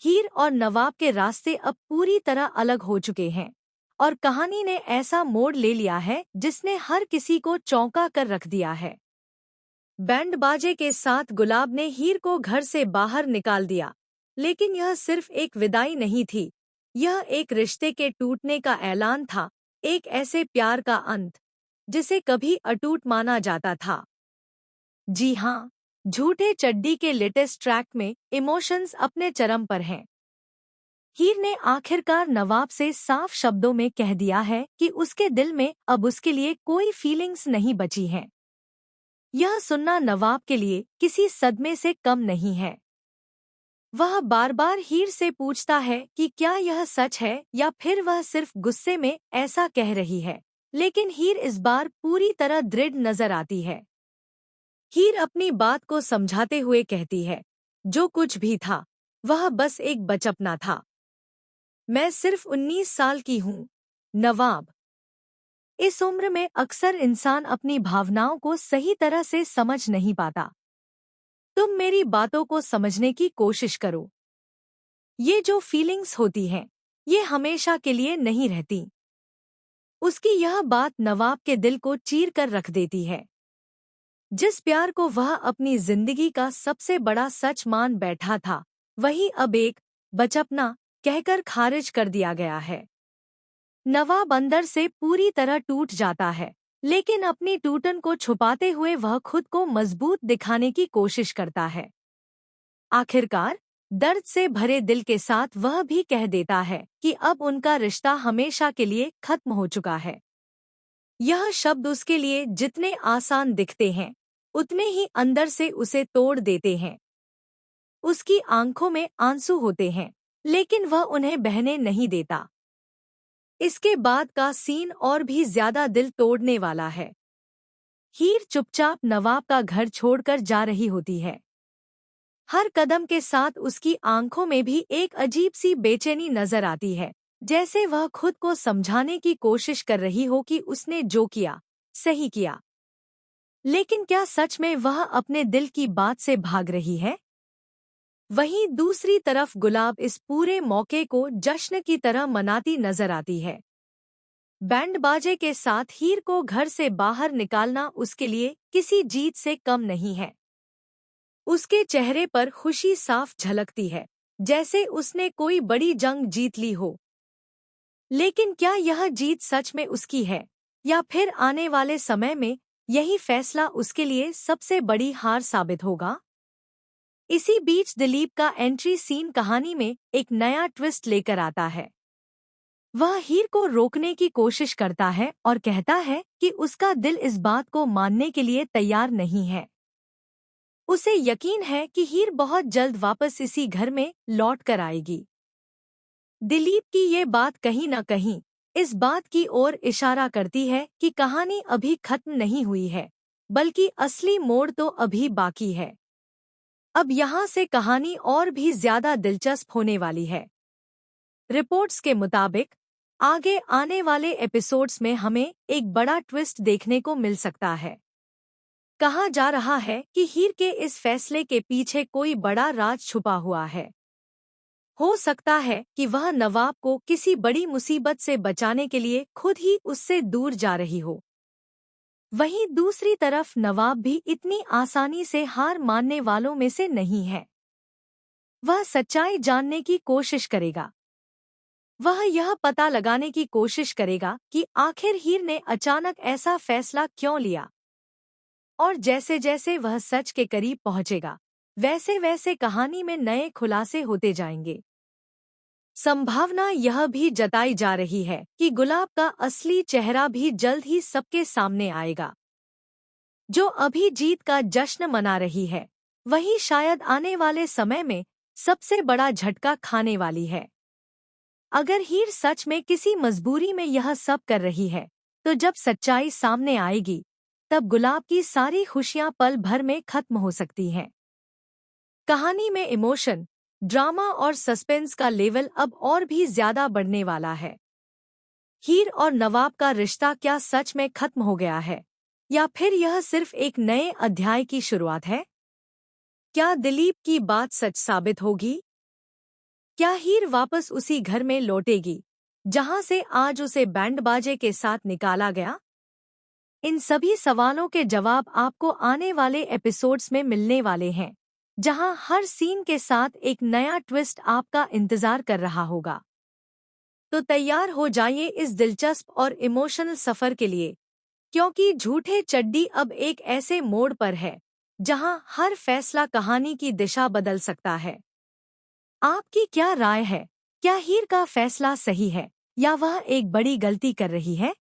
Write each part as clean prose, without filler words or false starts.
हीर और नवाब के रास्ते अब पूरी तरह अलग हो चुके हैं और कहानी ने ऐसा मोड़ ले लिया है जिसने हर किसी को चौंका कर रख दिया है। बैंड बाजे के साथ गुलाब ने हीर को घर से बाहर निकाल दिया, लेकिन यह सिर्फ एक विदाई नहीं थी। यह एक रिश्ते के टूटने का ऐलान था, एक ऐसे प्यार का अंत जिसे कभी अटूट माना जाता था। जी हाँ, झूठे चड्डी के लेटेस्ट ट्रैक में इमोशंस अपने चरम पर हैं। हीर ने आखिरकार नवाब से साफ शब्दों में कह दिया है कि उसके दिल में अब उसके लिए कोई फीलिंग्स नहीं बची हैं। यह सुनना नवाब के लिए किसी सदमे से कम नहीं है। वह बार बार हीर से पूछता है कि क्या यह सच है या फिर वह सिर्फ गुस्से में ऐसा कह रही है, लेकिन हीर इस बार पूरी तरह दृढ़ नजर आती है। हीर अपनी बात को समझाते हुए कहती है, जो कुछ भी था वह बस एक बचपना था। मैं सिर्फ 19 साल की हूँ, नवाब। इस उम्र में अक्सर इंसान अपनी भावनाओं को सही तरह से समझ नहीं पाता। तुम मेरी बातों को समझने की कोशिश करो। ये जो फीलिंग्स होती हैं, ये हमेशा के लिए नहीं रहती। उसकी यह बात नवाब के दिल को चीर कर रख देती है। जिस प्यार को वह अपनी जिंदगी का सबसे बड़ा सच मान बैठा था, वही अब एक बचपना कहकर खारिज कर दिया गया है। नवाब अंदर से पूरी तरह टूट जाता है, लेकिन अपनी टूटन को छुपाते हुए वह खुद को मजबूत दिखाने की कोशिश करता है। आखिरकार दर्द से भरे दिल के साथ वह भी कह देता है कि अब उनका रिश्ता हमेशा के लिए खत्म हो चुका है। यह शब्द उसके लिए जितने आसान दिखते हैं, उतने ही अंदर से उसे तोड़ देते हैं। उसकी आंखों में आंसू होते हैं, लेकिन वह उन्हें बहने नहीं देता। इसके बाद का सीन और भी ज्यादा दिल तोड़ने वाला है। हीर चुपचाप नवाब का घर छोड़कर जा रही होती है। हर कदम के साथ उसकी आंखों में भी एक अजीब सी बेचैनी नजर आती है, जैसे वह खुद को समझाने की कोशिश कर रही हो कि उसने जो किया सही किया। लेकिन क्या सच में वह अपने दिल की बात से भाग रही है? वहीं दूसरी तरफ गुलाब इस पूरे मौके को जश्न की तरह मनाती नजर आती है। बैंड बाजे के साथ हीर को घर से बाहर निकालना उसके लिए किसी जीत से कम नहीं है। उसके चेहरे पर खुशी साफ झलकती है, जैसे उसने कोई बड़ी जंग जीत ली हो। लेकिन क्या यह जीत सच में उसकी है, या फिर आने वाले समय में यही फैसला उसके लिए सबसे बड़ी हार साबित होगा? इसी बीच दिलीप का एंट्री सीन कहानी में एक नया ट्विस्ट लेकर आता है। वह हीर को रोकने की कोशिश करता है और कहता है कि उसका दिल इस बात को मानने के लिए तैयार नहीं है। उसे यकीन है कि हीर बहुत जल्द वापस इसी घर में लौट कर आएगी। दिलीप की ये बात कहीं न कहीं इस बात की ओर इशारा करती है कि कहानी अभी खत्म नहीं हुई है, बल्कि असली मोड़ तो अभी बाकी है। अब यहाँ से कहानी और भी ज्यादा दिलचस्प होने वाली है। रिपोर्ट्स के मुताबिक आगे आने वाले एपिसोड्स में हमें एक बड़ा ट्विस्ट देखने को मिल सकता है। कहा जा रहा है कि हीर के इस फैसले के पीछे कोई बड़ा राज छुपा हुआ है। हो सकता है कि वह नवाब को किसी बड़ी मुसीबत से बचाने के लिए खुद ही उससे दूर जा रही हो। वहीं दूसरी तरफ नवाब भी इतनी आसानी से हार मानने वालों में से नहीं है। वह सच्चाई जानने की कोशिश करेगा। वह यह पता लगाने की कोशिश करेगा कि आखिर हीर ने अचानक ऐसा फैसला क्यों लिया। और जैसे जैसे वह सच के करीब पहुंचेगा, वैसे वैसे कहानी में नए खुलासे होते जाएंगे। संभावना यह भी जताई जा रही है कि गुलाब का असली चेहरा भी जल्द ही सबके सामने आएगा। जो अभी जीत का जश्न मना रही है, वही शायद आने वाले समय में सबसे बड़ा झटका खाने वाली है। अगर हीर सच में किसी मजबूरी में यह सब कर रही है, तो जब सच्चाई सामने आएगी, तब गुलाब की सारी खुशियां पल भर में खत्म हो सकती हैं। कहानी में इमोशन, ड्रामा और सस्पेंस का लेवल अब और भी ज्यादा बढ़ने वाला है। हीर और नवाब का रिश्ता क्या सच में खत्म हो गया है, या फिर यह सिर्फ एक नए अध्याय की शुरुआत है? क्या दिलीप की बात सच साबित होगी? क्या हीर वापस उसी घर में लौटेगी जहां से आज उसे बैंड बाजे के साथ निकाला गया? इन सभी सवालों के जवाब आपको आने वाले एपिसोड्स में मिलने वाले हैं, जहां हर सीन के साथ एक नया ट्विस्ट आपका इंतजार कर रहा होगा। तो तैयार हो जाइए इस दिलचस्प और इमोशनल सफर के लिए, क्योंकि झूठे चड्डी अब एक ऐसे मोड़ पर है जहां हर फैसला कहानी की दिशा बदल सकता है। आपकी क्या राय है? क्या हीर का फैसला सही है या वह एक बड़ी गलती कर रही है?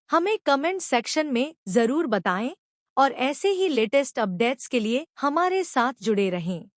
हमें कमेंट सेक्शन में जरूर बताएं और ऐसे ही लेटेस्ट अपडेट्स के लिए हमारे साथ जुड़े रहें।